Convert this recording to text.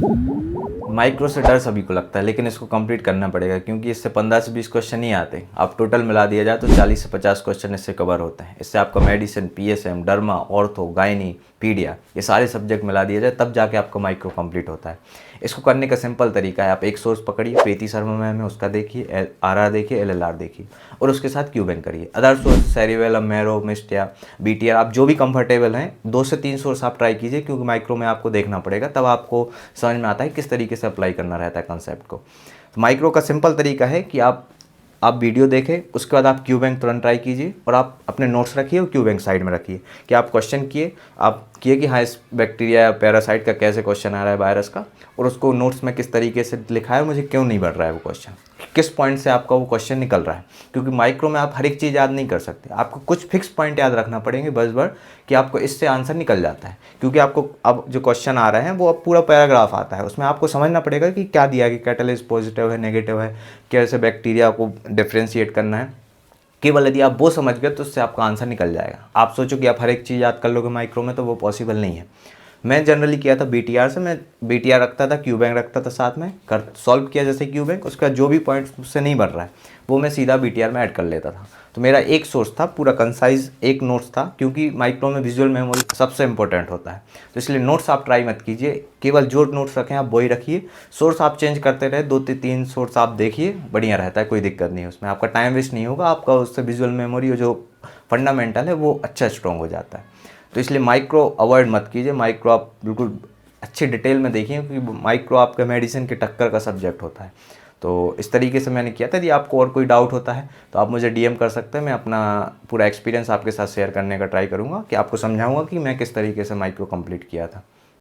Micro से डर सभी को लगता है, लेकिन इसको कंप्लीट करना पड़ेगा क्योंकि इससे 15 से 20 क्वेश्चन ही आते। आप टोटल मिला दिया जाए तो 40 से 50 क्वेश्चन इससे कवर होते हैं। इससे आपका medicine, PSM, derma, ortho, gynae, paedia, ये सारे सब्जेक्ट मिला दिया जाए तब जाके आपका माइक्रो कंप्लीट होता है। इसको करने का सिंपल तरीका है, आप एक सोर्स पकड़िए, पेती शर्मा मैम है उसका देखिए, आरआर देखिए, एलएलआर देखिए और उसके साथ क्यू बैंक करिए। अदर सोर्स सेरिवेलम, मैरो, मिस्टिया, बीटीआर, आप जो भी कंफर्टेबल हैं 2 से 3 सोर्स आप ट्राई कीजिए क्योंकि माइक्रो में आपको देखना पड़ेगा, तब आपको समझ में आता है किस तरीके से अप्लाई करना रहता है कंसेप्ट को। तो माइक्रो का सिंपल तरीका है कि आप वीडियो देखें, उसके बाद आप क्यू बैंक तुरंत ट्राई कीजिए और आप अपने नोट्स रखिए और क्यू बैंक साइड में रखिए कि आप क्वेश्चन किए, आप किए कि हाँ इस बैक्टीरिया या पैरासाइट का कैसे क्वेश्चन आ रहा है, वायरस का, और उसको नोट्स में किस तरीके से लिखा है, मुझे क्यों नहीं बढ़ रहा है वो क्वेश्चन, किस पॉइंट से आपका वो क्वेश्चन निकल रहा है। क्योंकि माइक्रो में आप हर एक चीज़ याद नहीं कर सकते, आपको कुछ फिक्स पॉइंट याद रखना पड़ेंगे बस भर कि आपको इससे आंसर निकल जाता है। क्योंकि आपको अब जो क्वेश्चन आ रहे हैं वो अब पूरा पैराग्राफ आता है, उसमें आपको समझना पड़ेगा कि क्या दिया है, कि कैटलिस्ट पॉजिटिव है, नेगेटिव है, कैसे बैक्टीरिया को डिफ्रेंशिएट करना है। केवल यदि आप वो समझ गए तो उससे आपका आंसर निकल जाएगा। आप सोचो कि आप हर एक चीज़ याद कर लोगे माइक्रो में, तो वो पॉसिबल नहीं है। मैं जनरली किया था बीटीआर से, मैं बीटीआर रखता था, क्यू बैंक रखता था साथ में, कर सॉल्व किया जैसे क्यू बैंक, उसके बाद जो भी पॉइंट्स मुझसे नहीं बढ़ रहा है वो मैं सीधा बीटीआर में ऐड कर लेता था। तो मेरा एक सोर्स था, पूरा कंसाइज एक नोट्स था, क्योंकि माइक्रो में विजुअल मेमोरी सबसे इंपॉर्टेंट होता है। तो इसलिए नोट्स आप ट्राई मत कीजिए, केवल जो नोट्स रखें आप वही रखिए। सोर्स आप चेंज करते रहे, 2 से 3 सोर्स आप देखिए, बढ़िया रहता है, कोई दिक्कत नहीं है उसमें, आपका टाइम वेस्ट नहीं होगा, आपका उससे विजुअल मेमोरी जो फंडामेंटल है वो अच्छा स्ट्रॉन्ग हो जाता है। तो इसलिए माइक्रो अवॉइड मत कीजिए, माइक्रो आप बिल्कुल अच्छी डिटेल में देखिए क्योंकि माइक्रो आपका मेडिसिन के टक्कर का सब्जेक्ट होता है। तो इस तरीके से मैंने किया था। यदि आपको और कोई डाउट होता है तो आप मुझे डीएम कर सकते हैं, मैं अपना पूरा एक्सपीरियंस आपके साथ शेयर करने का ट्राई करूँगा कि आपको समझाऊँगा कि मैं किस तरीके से माइक्रो कंप्लीट किया था।